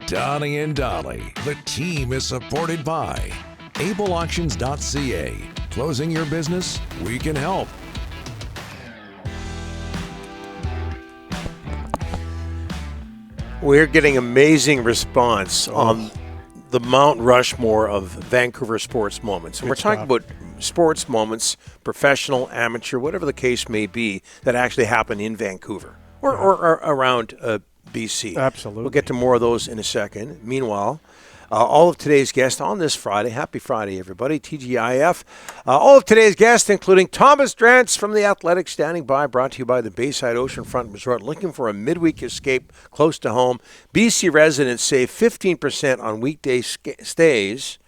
Donnie and Dolly. The team is supported by ableauctions.ca. Closing your business? We can help. We're getting amazing response on the Mount Rushmore of Vancouver sports moments. And we're talking about sports moments, professional, amateur, whatever the case may be, that actually happen in Vancouver or around BC. Absolutely. We'll get to more of those in a second. Meanwhile, all of today's guests on this Friday, happy Friday, everybody, TGIF. All of today's guests, including Thomas Drance from The Athletic, standing by, brought to you by the Bayside Oceanfront Resort. Looking for a midweek escape close to home. BC residents save 15% on weekday stays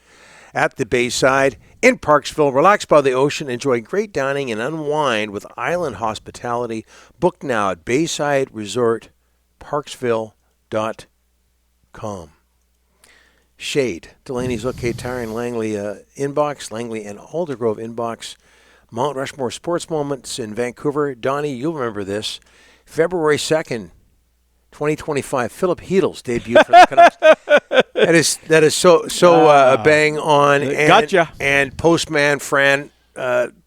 at the Bayside in Parksville. Relax by the ocean, enjoy great dining, and unwind with island hospitality. Book now at BaysideResortParksville.com. Shade, Delaney's OK Tire, Langley inbox, Langley and Aldergrove inbox. Mount Rushmore sports moments in Vancouver. Donnie, you'll remember this. February 2nd, 2025, Philip Heedle's debut for the Canucks. That is so bang on. And, gotcha. And Postman Fran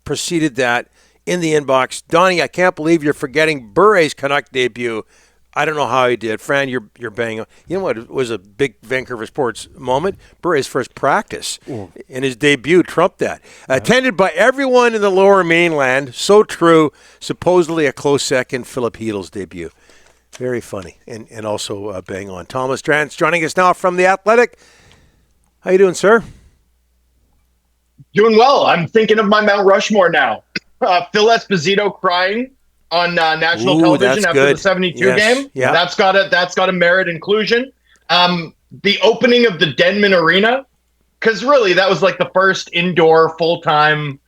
preceded that in the inbox. Donnie, I can't believe you're forgetting Bure's Canuck debut. I don't know how he did. Fran, you're bang on. You know what? It was a big Vancouver sports moment. Bure's first practice and his debut trumped that. Attended by everyone in the Lower Mainland. So true. Supposedly a close second, Philip Heedle's debut. Very funny and also bang on. Thomas Drance joining us now from The Athletic. How you doing, sir? Doing well. I'm thinking of my Mount Rushmore now. Phil Esposito crying on national television after the 72 game. Yeah. That's got a merit inclusion. The opening of the Denman Arena, because really that was like the first indoor full-time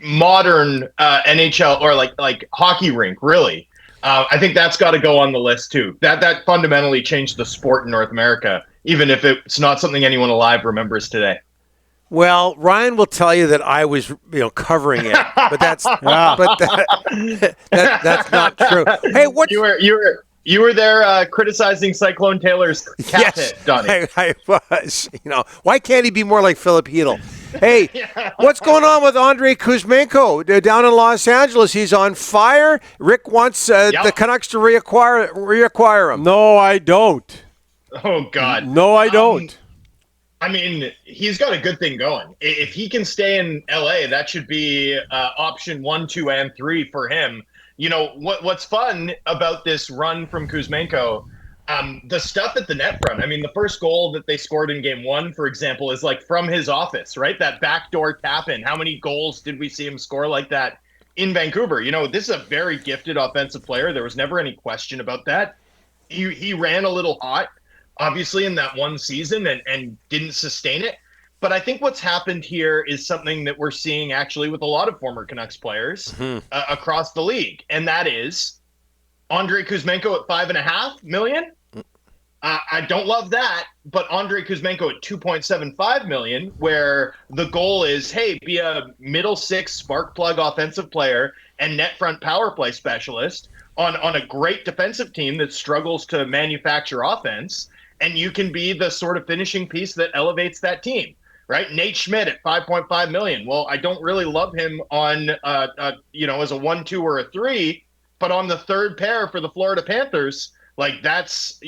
modern NHL or like hockey rink, really. I think that's got to go on the list too. That fundamentally changed the sport in North America, even if it's not something anyone alive remembers today. Well, Ryan will tell you that I was, covering it, but that's that's not true. Hey, what you were there criticizing Cyclone Taylor's cat hit, Donnie. I was. Why can't he be more like Philip Heedle? Hey, what's going on with Andrei Kuzmenko down in Los Angeles? He's on fire. Rick wants the Canucks to reacquire him. No, I don't. Oh God. No, I don't. I mean, he's got a good thing going. If he can stay in LA, that should be option 1, 2, and 3 for him. What's fun about this run from Kuzmenko, the stuff at the net front. I mean, the first goal that they scored in game 1, for example, is like from his office, right? That backdoor tap in. How many goals did we see him score like that in Vancouver? This is a very gifted offensive player. There was never any question about that. He ran a little hot, obviously, in that one season and didn't sustain it. But I think what's happened here is something that we're seeing actually with a lot of former Canucks players across the league. And that is Andrei Kuzmenko at $5.5 million. I don't love that, but Andrei Kuzmenko at $2.75 million, where the goal is, hey, be a middle six spark plug offensive player and net front power play specialist on a great defensive team that struggles to manufacture offense. And you can be the sort of finishing piece that elevates that team, right? Nate Schmidt at $5.5 million. Well, I don't really love him on, as a 1, 2, or a 3, but on the third pair for the Florida Panthers, like that's,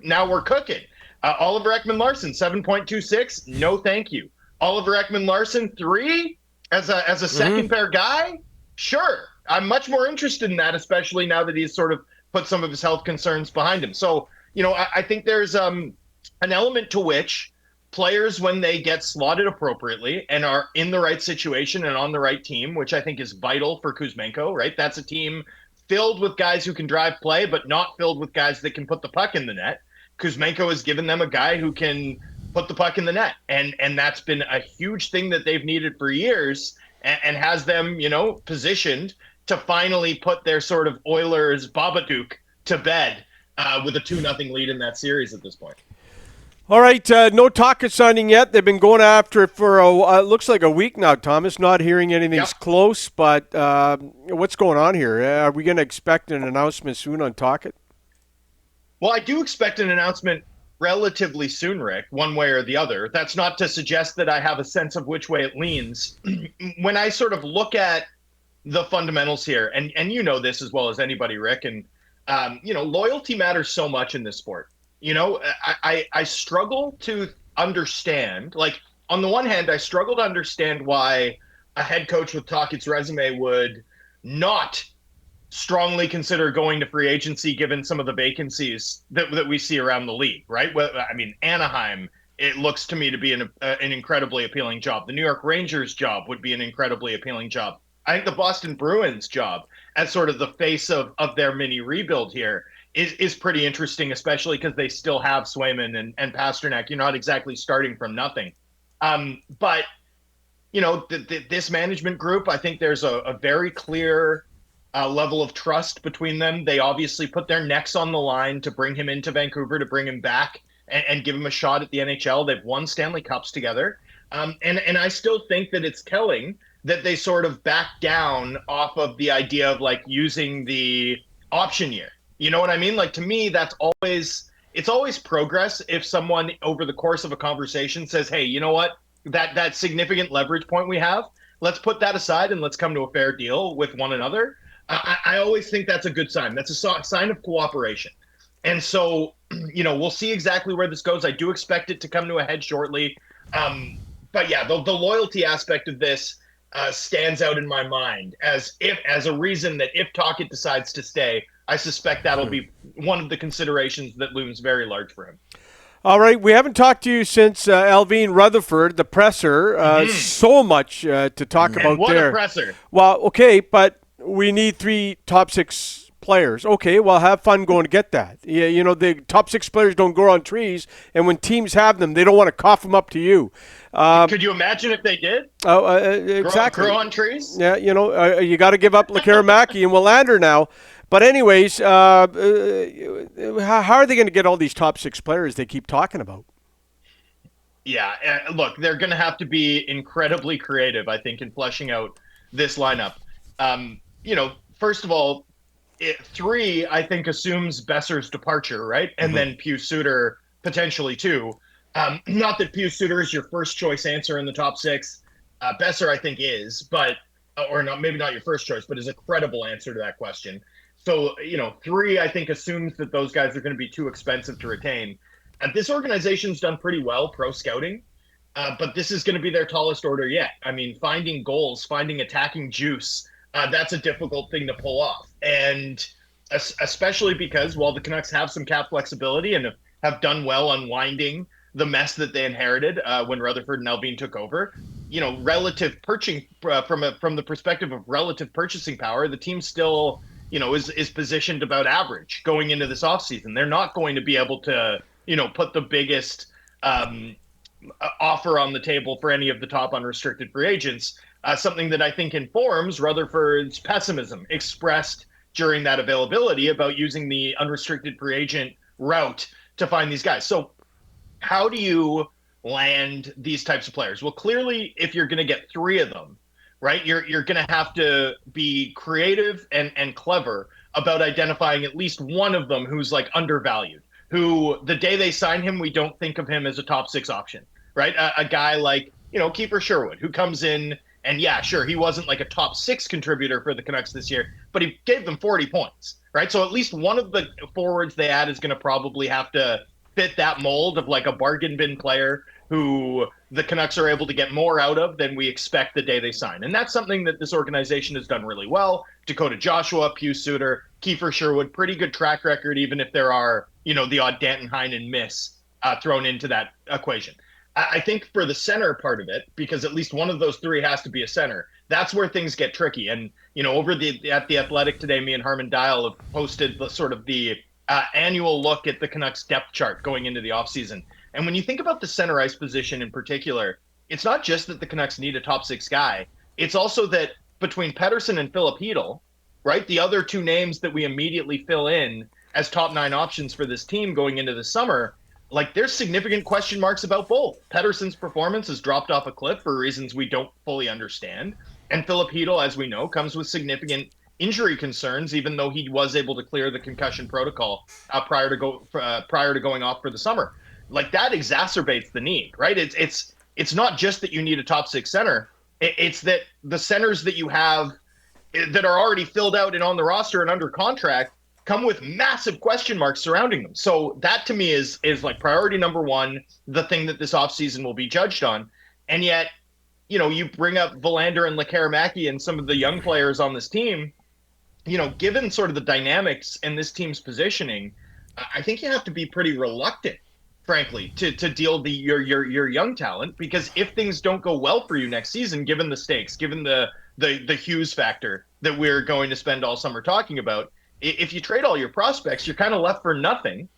now we're cooking. Oliver Ekman-Larsson, 7.26. No, thank you. Oliver Ekman-Larsson, 3 as a second pair guy. Sure. I'm much more interested in that, especially now that he's sort of put some of his health concerns behind him. So, I think there's an element to which players, when they get slotted appropriately and are in the right situation and on the right team, which I think is vital for Kuzmenko, right? That's a team filled with guys who can drive play, but not filled with guys that can put the puck in the net. Kuzmenko has given them a guy who can put the puck in the net. And that's been a huge thing that they've needed for years and has them, positioned to finally put their sort of Oilers Babadook to bed. With a 2-0 lead in that series at this point. All right, no Tocchet signing yet. They've been going after it for looks like a week now, Thomas. Not hearing anything's close, but what's going on here? Are we going to expect an announcement soon on Tocchet? Well, I do expect an announcement relatively soon, Rick, one way or the other. That's not to suggest that I have a sense of which way it leans. When I sort of look at the fundamentals here, and you know this as well as anybody, Rick, and loyalty matters so much in this sport. I struggle to understand, like, on the one hand, I struggle to understand why a head coach with Tocchet's resume would not strongly consider going to free agency given some of the vacancies that we see around the league, right? Well, I mean, Anaheim, it looks to me to be an incredibly appealing job. The New York Rangers job would be an incredibly appealing job. I think the Boston Bruins job as sort of the face of their mini rebuild here is pretty interesting, especially because they still have Swayman and Pasternak. You're not exactly starting from nothing. But, this management group, I think there's a very clear level of trust between them. They obviously put their necks on the line to bring him into Vancouver, to bring him back and give him a shot at the NHL. They've won Stanley Cups together. And I still think that it's telling that they sort of back down off of the idea of like using the option year. You know what I mean? Like, to me, it's always progress if someone over the course of a conversation says, hey, you know what, that significant leverage point we have, let's put that aside and let's come to a fair deal with one another. I always think that's a good sign. That's a sign of cooperation. And so, we'll see exactly where this goes. I do expect it to come to a head shortly. But yeah, the loyalty aspect of this stands out in my mind as a reason that if Tocchet decides to stay, I suspect that'll be one of the considerations that looms very large for him. All right, we haven't talked to you since Alvin Rutherford, the presser. So much to talk about what there. What a presser. Well, okay, but we need 3 top 6 players. Okay, well, have fun going to get that. Yeah, the top 6 players don't grow on trees, and when teams have them, they don't want to cough them up to you. Could you imagine if they did? Exactly. Grow on trees? Yeah, you got to give up Lekaramaki and Willander now. But anyways, how are they going to get all these top 6 players they keep talking about? Yeah, look, they're going to have to be incredibly creative, I think, in fleshing out this lineup. First of all, 3, I think, assumes Besser's departure, right? And then Pius Suter potentially too. Not that Pius Suter is your first choice answer in the top 6. Besser, I think, is, but maybe not your first choice, but is a credible answer to that question. So, 3, I think, assumes that those guys are going to be too expensive to retain. This organization's done pretty well pro scouting, but this is going to be their tallest order yet. I mean, finding goals, finding attacking juice, that's a difficult thing to pull off. And especially because while the Canucks have some cap flexibility and have done well unwinding the mess that they inherited when Rutherford and Alvin took over, relative purchasing from the perspective of relative purchasing power, the team still, is positioned about average going into this offseason. They're not going to be able to, put the biggest offer on the table for any of the top unrestricted free agents. Something that I think informs Rutherford's pessimism expressed during that availability about using the unrestricted free agent route to find these guys. So how do you land these types of players? Well, clearly, if you're going to get 3 of them, right, you're going to have to be creative and clever about identifying at least one of them who's like undervalued, who the day they sign him, we don't think of him as a top 6 option, right? A guy like, Kiefer Sherwood, who comes in and yeah, sure, he wasn't like a top 6 contributor for the Canucks this year, but he gave them 40 points, right? So at least one of the forwards they add is going to probably have to fit that mold of like a bargain bin player who the Canucks are able to get more out of than we expect the day they sign. And that's something that this organization has done really well. Dakota Joshua, Pius Suter, Kiefer Sherwood, pretty good track record, even if there are, the odd Danton Heinen miss thrown into that equation. I think for the center part of it, because at least one of those 3 has to be a center, that's where things get tricky. And, over at the Athletic today, me and Harman Dial have posted the annual look at the Canucks depth chart going into the offseason. And when you think about the center ice position in particular, it's not just that the Canucks need a top 6 guy. It's also that between Pettersson and Philip Hedl, right, the other 2 names that we immediately fill in as top 9 options for this team going into the summer, like there's significant question marks about both. Pettersson's performance has dropped off a cliff for reasons we don't fully understand. And Philip Hedl, as we know, comes with significant injury concerns, even though he was able to clear the concussion protocol prior to going off for the summer. like that exacerbates the need, right? It's not just that you need a top six center. It's that the centers that you have that are already filled out and on the roster and under contract come with massive question marks surrounding them. So that to me is like priority number one, the thing that this offseason will be judged on. And yet, you know, you bring up Verlander and Lekaramaki and some of the young players on this team, you know, given sort of the dynamics and this team's positioning, I think you have to be pretty reluctant, frankly, to deal your young talent, because if things don't go well for you next season, given the stakes, given the Hughes factor that we're going to spend all summer talking about, if you trade all your prospects, you're kind of left for nothing,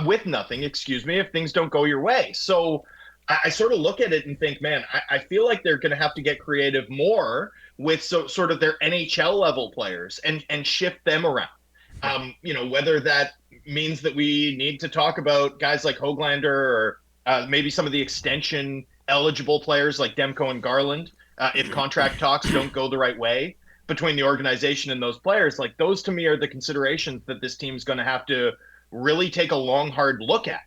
with nothing, excuse me, if things don't go your way. So I sort of look at it and think, man, I feel like they're going to have to get creative more with sort of their NHL level players and shift them around. You know, whether that means that we need to talk about guys like Höglander or maybe some of the extension eligible players like Demko and Garland, if contract talks don't go the right way between the organization and those players. Like, those to me are the considerations that this team's going to have to really take a long, hard look at.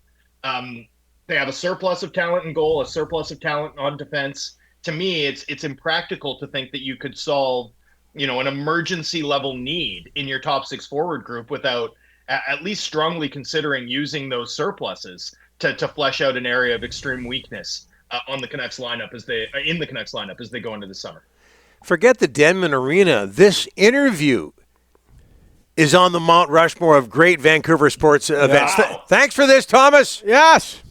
They have a surplus of talent in goal, a surplus of talent on defense. To me, it's impractical to think that you could solve, you know, an emergency level need in your top six forward group without at least strongly considering using those surpluses to flesh out an area of extreme weakness on the Canucks lineup as they go into the summer. Forget the Denman Arena. This interview is on the Mount Rushmore of great Vancouver sports events. Wow. Thanks for this, Thomas. Yes.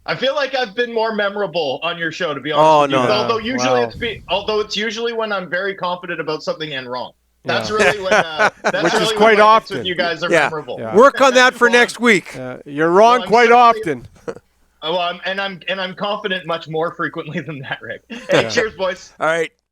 I feel like I've been more memorable on your show, to be honest with you. Although it's usually when I'm very confident about something and wrong. That's really when Which is quite often. When you guys are memorable. Yeah. Work on that for next week. You're wrong quite often. I'm confident much more frequently than that, Rick. Hey, cheers, boys. All right.